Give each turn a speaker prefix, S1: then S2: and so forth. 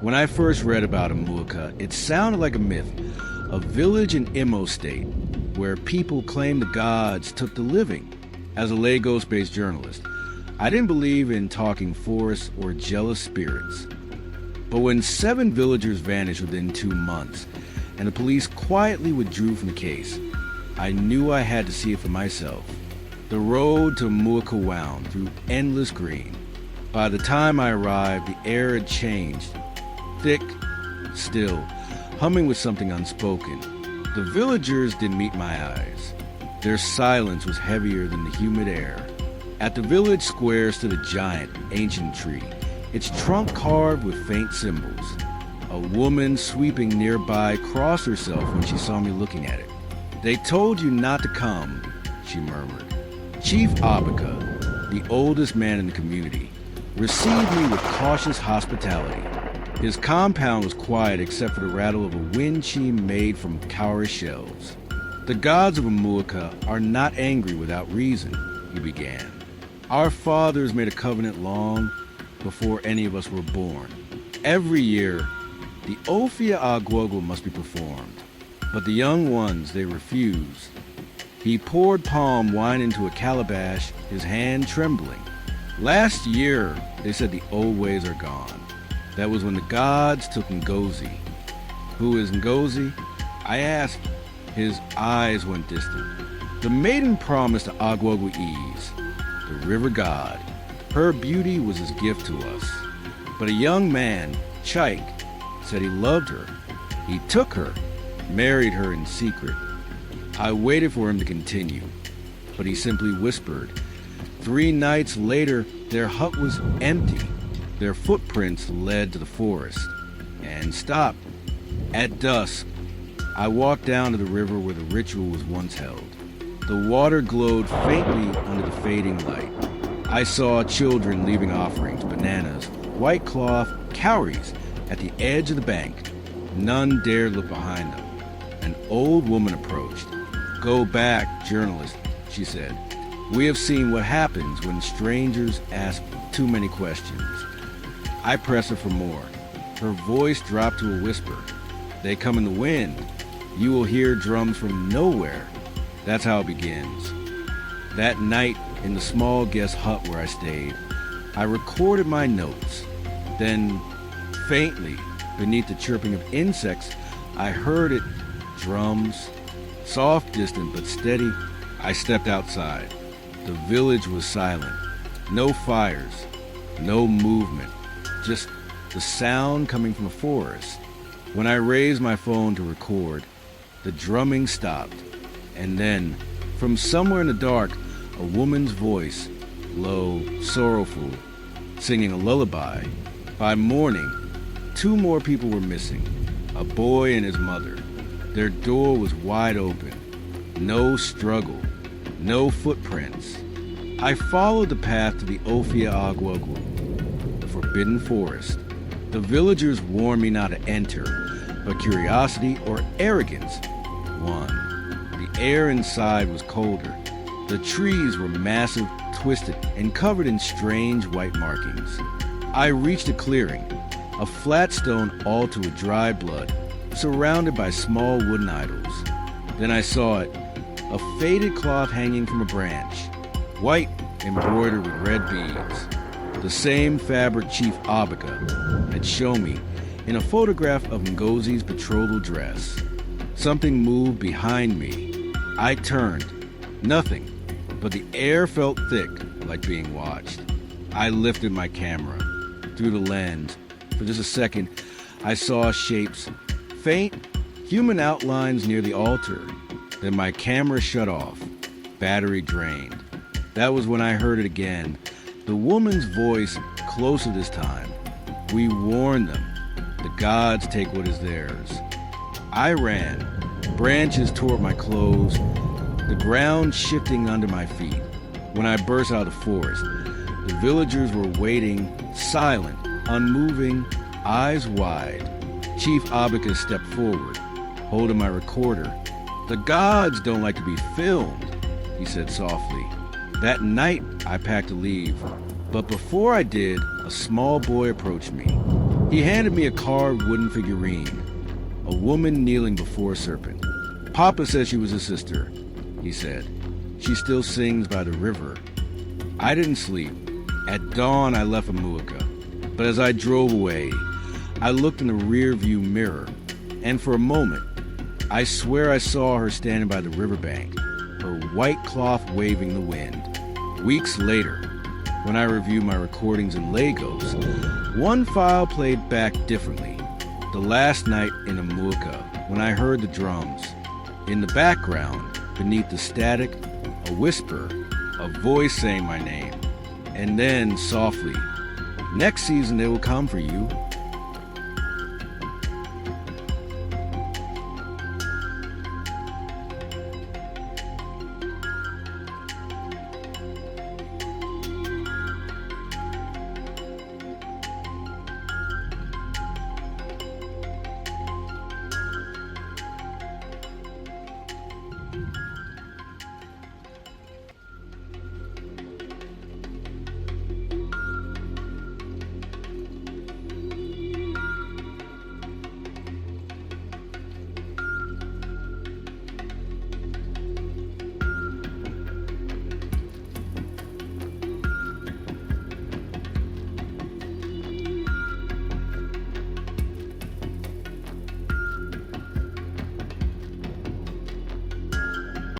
S1: When I first read about Umuaka, it sounded like a myth, a village in Imo State, where people claimed the gods took the living. As a Lagos-based journalist, I didn't believe in talking forests or jealous spirits. But when 7 villagers vanished within 2 months, and the police quietly withdrew from the case, I knew I had to see it for myself. The road to Umuaka wound through endless green. By the time I arrived, the air had changed. Thick, still, humming with something unspoken. The villagers didn't meet my eyes. Their silence was heavier than the humid air. At the village square stood a giant, ancient tree, its trunk carved with faint symbols. A woman sweeping nearby crossed herself when she saw me looking at it. "They told you not to come," she murmured. Chief Abaka, the oldest man in the community, received me with cautious hospitality. His compound was quiet except for the rattle of a wind chime made from cowrie shells. "The gods of Umuaka are not angry without reason," he began. "Our fathers made a covenant long before any of us were born. Every year, the Ofia Ogwugwu must be performed, but the young ones, they refuse." He poured palm wine into a calabash, his hand trembling. "Last year, they said the old ways are gone. That was when the gods took Ngozi." "Who is Ngozi?" I asked. His eyes went distant. "The maiden promised to Ogwugwu ease, the river god. Her beauty was his gift to us. But a young man, Chike, said he loved her. He took her, married her in secret." I waited for him to continue, but he simply whispered. 3 nights later, their hut was empty. Their footprints led to the forest and stopped. At dusk, I walked down to the river where the ritual was once held. The water glowed faintly under the fading light. I saw children leaving offerings, bananas, white cloth, cowries at the edge of the bank. None dared look behind them. An old woman approached. "Go back, journalist," she said. "We have seen what happens when strangers ask too many questions." I pressed her for more. Her voice dropped to a whisper. "They come in the wind. You will hear drums from nowhere." That's how it begins. That night, in the small guest hut where I stayed, I recorded my notes. Then, faintly, beneath the chirping of insects, I heard it. Drums. Soft, distant, but steady. I stepped outside. The village was silent. No fires. No movement. Just the sound coming from the forest. When I raised my phone to record, the drumming stopped. And then, from somewhere in the dark, a woman's voice, low, sorrowful, singing a lullaby. By morning, 2 more people were missing, a boy and his mother. Their door was wide open. No struggle, no footprints. I followed the path to the Ofia Ogwugwu, the forbidden forest. The villagers warned me not to enter, but curiosity or arrogance won. The air inside was colder. The trees were massive, twisted, and covered in strange white markings. I reached a clearing, a flat stone altar with dry blood, surrounded by small wooden idols. Then I saw it, a faded cloth hanging from a branch, white embroidered with red beads. The same fabric Chief Abaka had shown me in a photograph of Ngozi's betrothal dress. Something moved behind me. I turned. Nothing, but the air felt thick, like being watched. I lifted my camera. Through the lens, for just a second, I saw shapes, faint, human outlines near the altar. Then my camera shut off, battery drained. That was when I heard it again, the woman's voice, closer this time. "We warned them. The gods take what is theirs." I ran. Branches tore up my clothes, the ground shifting under my feet. When I burst out of the forest, the villagers were waiting, silent, unmoving, eyes wide. Chief Abaka stepped forward, holding my recorder. "The gods don't like to be filmed," he said softly. That night, I packed to leave. But before I did, a small boy approached me. He handed me a carved wooden figurine, a woman kneeling before a serpent. Papa says she was a sister, he said. She still sings by the river. I didn't sleep. At dawn, I left Umuaka. But as I drove away, I looked in the rear-view mirror, and for a moment, I swear I saw her standing by the riverbank, her white cloth waving in the wind. Weeks later, when I reviewed my recordings in Lagos, one file played back differently. The last night in Umuaka, when I heard the drums. In the background, beneath the static, a whisper, a voice saying my name. And then, softly, next season they will come for you.